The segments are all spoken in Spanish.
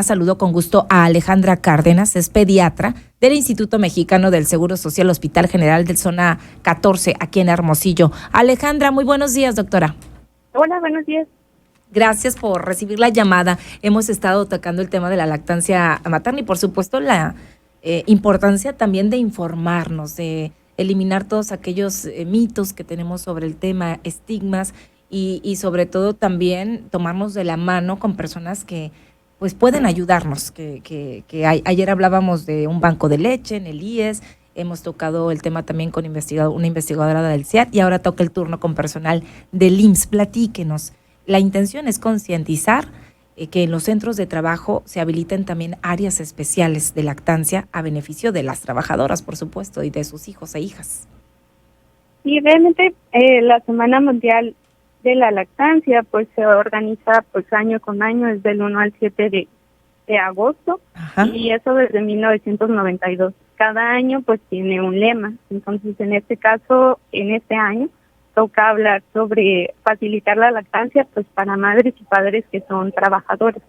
Saludo con gusto a Alejandra Cárdenas, es pediatra del Instituto Mexicano del Seguro Social Hospital General del Zona 14, aquí en Hermosillo. Alejandra, muy buenos días, doctora. Hola, buenos días. Gracias por recibir la llamada. Hemos estado tocando el tema de la lactancia materna y, por supuesto, la importancia también de informarnos, de eliminar todos aquellos mitos que tenemos sobre el tema, estigmas y sobre todo también tomarnos de la mano con personas que pues pueden ayudarnos, ayer hablábamos de un banco de leche en el IES, hemos tocado el tema también con una investigadora del CIAT y ahora toca el turno con personal del IMSS. Platíquenos. La intención es concientizar que en los centros de trabajo se habiliten también áreas especiales de lactancia a beneficio de las trabajadoras, por supuesto, y de sus hijos e hijas. Y realmente la Semana Mundial de la Lactancia pues se organiza pues año con año, desde el 1 al 7 de agosto. Ajá. Y eso desde 1992. Cada año pues tiene un lema. Entonces en este caso, en este año, toca hablar sobre facilitar la lactancia pues para madres y padres que son trabajadores.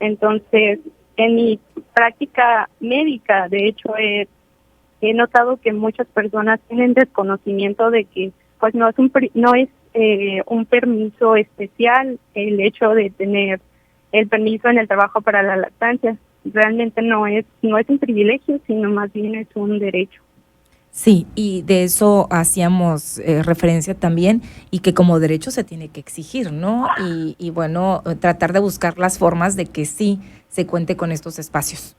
Entonces, en mi práctica médica, de hecho, he notado que muchas personas tienen desconocimiento de que pues no es un permiso especial el hecho de tener el permiso en el trabajo para la lactancia. Realmente no es un privilegio, sino más bien es un derecho. Sí, y de eso hacíamos referencia también, y que como derecho se tiene que exigir, ¿no? Y bueno, tratar de buscar las formas de que sí se cuente con estos espacios.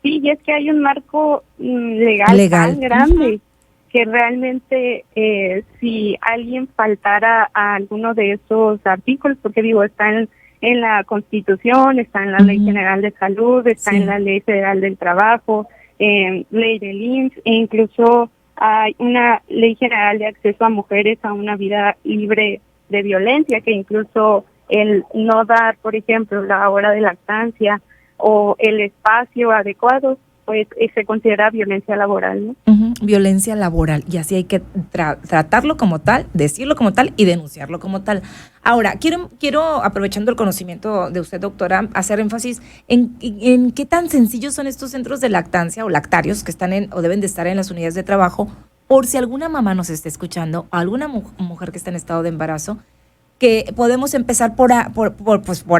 Sí, y es que hay un marco legal tan grande que realmente si alguien faltara a alguno de esos artículos, porque digo, está en la Constitución, está en la Ley General de Salud, está en la Ley Federal del Trabajo, ley del IMSS, e incluso hay una Ley General de Acceso a Mujeres a una vida libre de violencia, que incluso el no dar, por ejemplo, la hora de lactancia o el espacio adecuado, pues se considera violencia laboral, ¿no? Violencia laboral, y así hay que tratarlo como tal, decirlo como tal y denunciarlo como tal. Ahora, quiero aprovechando el conocimiento de usted, doctora, hacer énfasis en qué tan sencillos son estos centros de lactancia o lactarios que están o deben de estar en las unidades de trabajo, por si alguna mamá nos está escuchando, o alguna mujer que está en estado de embarazo, que podemos empezar por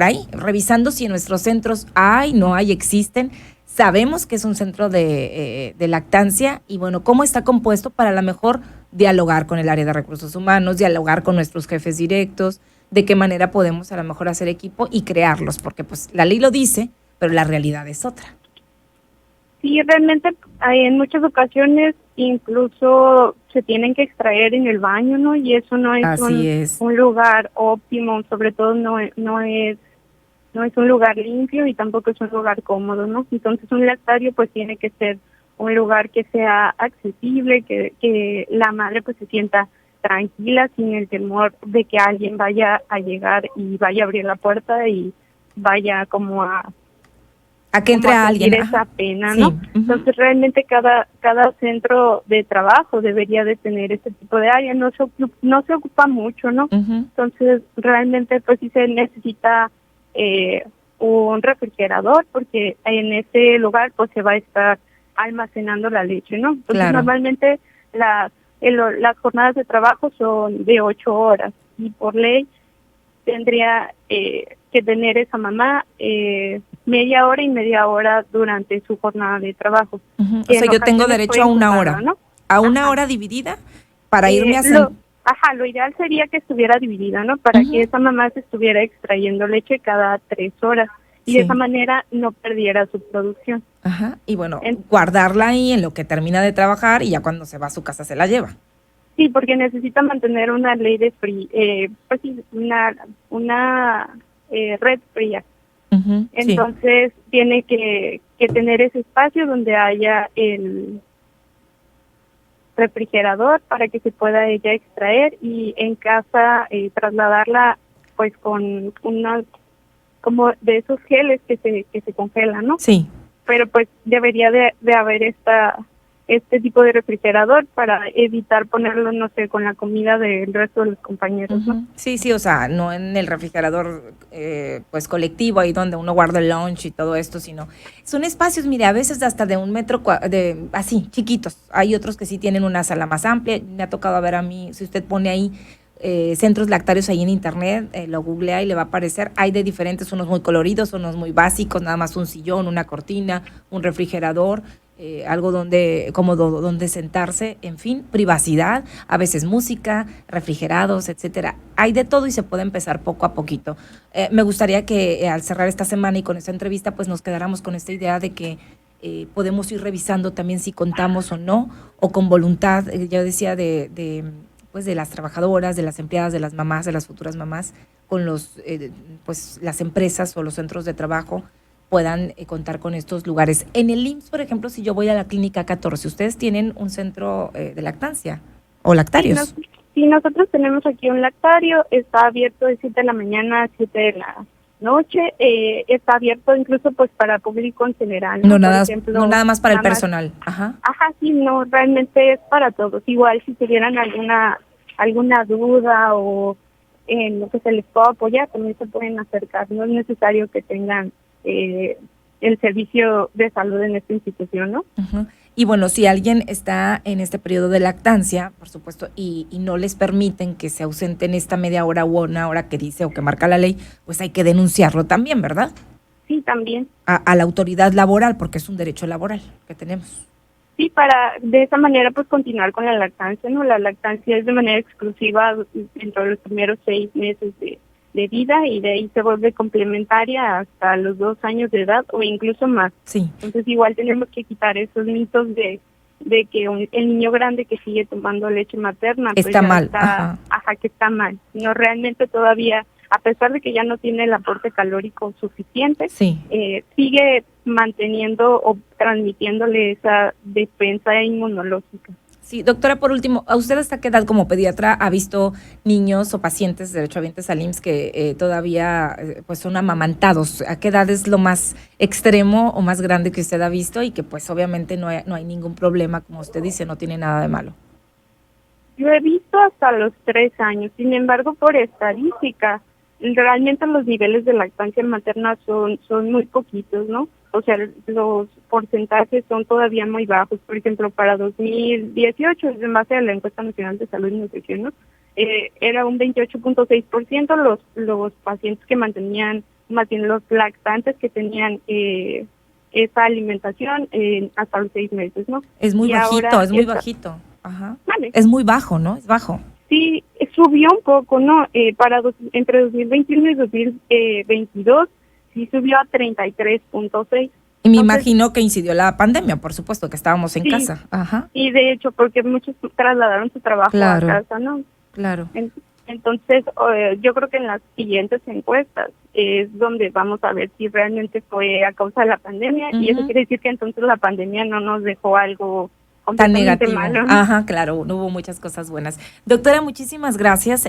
ahí, revisando si en nuestros centros hay, no hay, existen. Sabemos que es un centro de lactancia y bueno, cómo está compuesto para a lo mejor dialogar con el área de recursos humanos, dialogar con nuestros jefes directos, de qué manera podemos a lo mejor hacer equipo y crearlos, porque pues la ley lo dice, pero la realidad es otra. Sí, realmente en muchas ocasiones incluso se tienen que extraer en el baño, ¿no? Y eso no es un lugar óptimo, sobre todo no es un lugar limpio y tampoco es un lugar cómodo, ¿no? Entonces un lactario pues tiene que ser un lugar que sea accesible, que la madre pues se sienta tranquila, sin el temor de que alguien vaya a llegar y vaya a abrir la puerta y vaya como a que entre a alguien esa pena, ¿no? Sí. Entonces realmente cada centro de trabajo debería de tener este tipo de área. No se ocupa mucho, ¿no? Entonces realmente pues sí se necesita un refrigerador, porque en ese lugar pues se va a estar almacenando la leche, ¿no? Entonces normalmente las jornadas de trabajo son de 8 horas y por ley tendría que tener esa mamá media hora y media hora durante su jornada de trabajo. O sea, yo tengo derecho a una hora, ¿no? A una hora dividida para irme a lo ideal sería que estuviera dividida, ¿no? Para que esa mamá se estuviera extrayendo leche cada 3 horas y de esa manera no perdiera su producción. Y bueno, guardarla ahí en lo que termina de trabajar y ya cuando se va a su casa se la lleva. Sí, porque necesita mantener una ley de una red fría. Entonces tiene que tener ese espacio donde haya el refrigerador para que se pueda ella extraer y en casa trasladarla pues con como de esos geles que se congelan, ¿no? Sí. Pero pues debería de haber esta este tipo de refrigerador para evitar ponerlo, no sé, con la comida del resto de los compañeros, ¿no? Sí, sí, o sea, no en el refrigerador pues colectivo, ahí donde uno guarda el lunch y todo esto, sino son espacios, mire, a veces hasta de 1 metro, así, chiquitos. Hay otros que sí tienen una sala más amplia. Me ha tocado ver a mí, si usted pone ahí centros lactarios ahí en internet, lo googlea y le va a aparecer. Hay de diferentes, unos muy coloridos, unos muy básicos, nada más un sillón, una cortina, un refrigerador, algo donde cómodo donde sentarse, en fin, privacidad, a veces música, refrigerados, etcétera. Hay de todo y se puede empezar poco a poquito. Me gustaría que al cerrar esta semana y con esta entrevista, pues nos quedáramos con esta idea de que podemos ir revisando también si contamos o no, o con voluntad, yo decía, pues de las trabajadoras, de las empleadas, de las mamás, de las futuras mamás, con pues las empresas o los centros de trabajo puedan contar con estos lugares. En el IMSS, por ejemplo, si yo voy a la clínica 14, ¿ustedes tienen un centro de lactancia o lactarios? Sí, nosotros tenemos aquí un lactario, está abierto de 7 de la mañana a 7 de la noche, está abierto incluso pues para público en general. No, no nada más para el personal. Ajá, sí, no, realmente es para todos. Igual si tuvieran alguna duda o en lo que se les pueda apoyar, también se pueden acercar. No es necesario que tengan el servicio de salud en esta institución, ¿no? Uh-huh. Y bueno, si alguien está en este periodo de lactancia, por supuesto, y no les permiten que se ausenten esta media hora u 1 hora que dice o que marca la ley, pues hay que denunciarlo también, ¿verdad? Sí, también. A la autoridad laboral, porque es un derecho laboral que tenemos. Sí, para de esa manera pues continuar con la lactancia, ¿no? La lactancia es de manera exclusiva dentro de los primeros 6 meses de vida y de ahí se vuelve complementaria hasta los 2 años de edad o incluso más. Sí. Entonces igual tenemos que quitar esos mitos de que el niño grande que sigue tomando leche materna está pues mal. Que está mal. No, realmente todavía, a pesar de que ya no tiene el aporte calórico suficiente, sí. Sigue manteniendo o transmitiéndole esa defensa inmunológica. Sí, doctora, por último, ¿a usted hasta qué edad como pediatra ha visto niños o pacientes derechohabientes al IMSS que todavía pues son amamantados? ¿A qué edad es lo más extremo o más grande que usted ha visto y que pues obviamente no hay ningún problema, como usted dice, no tiene nada de malo? Yo he visto hasta los 3 años, sin embargo, por estadística, realmente los niveles de lactancia materna son muy poquitos, ¿no? O sea, los porcentajes son todavía muy bajos. Por ejemplo, para 2018, en base a la encuesta nacional de salud y nutrición, ¿no? Era un 28.6% los pacientes que mantenían, más bien los lactantes que tenían esa alimentación hasta los 6 meses, ¿no? Es muy bajito, es muy bajito. Ajá. Vale. Es muy bajo, ¿no? Es bajo. Sí, subió un poco, ¿no? Entre 2021 y 2022 sí subió a 33.6. Y me imagino que incidió la pandemia, por supuesto, que estábamos en casa. Ajá. Y de hecho, porque muchos trasladaron su trabajo a casa, ¿no? Claro. Entonces, yo creo que en las siguientes encuestas es donde vamos a ver si realmente fue a causa de la pandemia, y eso quiere decir que entonces la pandemia no nos dejó algo tan negativo. Malo. Ajá, claro, no hubo muchas cosas buenas. Doctora, muchísimas gracias.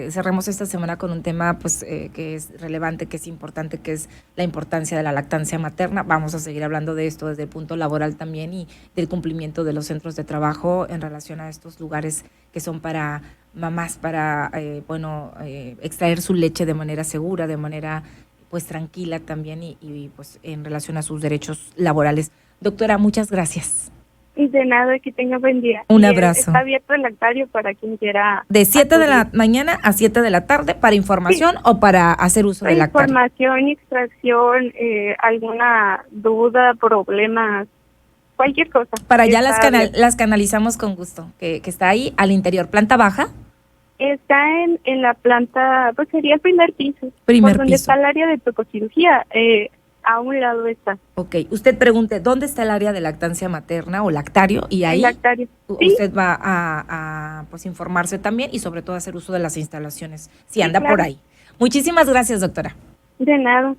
Cerremos esta semana con un tema pues que es relevante, que es importante, que es la importancia de la lactancia materna. Vamos a seguir hablando de esto desde el punto laboral también y del cumplimiento de los centros de trabajo en relación a estos lugares que son para mamás, para extraer su leche de manera segura, de manera pues tranquila también y pues en relación a sus derechos laborales. Doctora, muchas gracias. Y de nada, que tenga buen día. Un abrazo. Está abierto el lactario para quien quiera. De 7 de la mañana a 7 de la tarde, ¿para información o para hacer uso del lactario? Información, extracción, alguna duda, problemas, cualquier cosa. Para allá las canalizamos con gusto, que está ahí al interior. ¿Planta baja? Está en la planta, pues sería el primer piso. Donde está el área de tococirugía. A un lado está. Ok, usted pregunte, ¿dónde está el área de lactancia materna o lactario? Y ahí usted va a pues informarse también y sobre todo hacer uso de las instalaciones, si anda por ahí. Muchísimas gracias, doctora. De nada.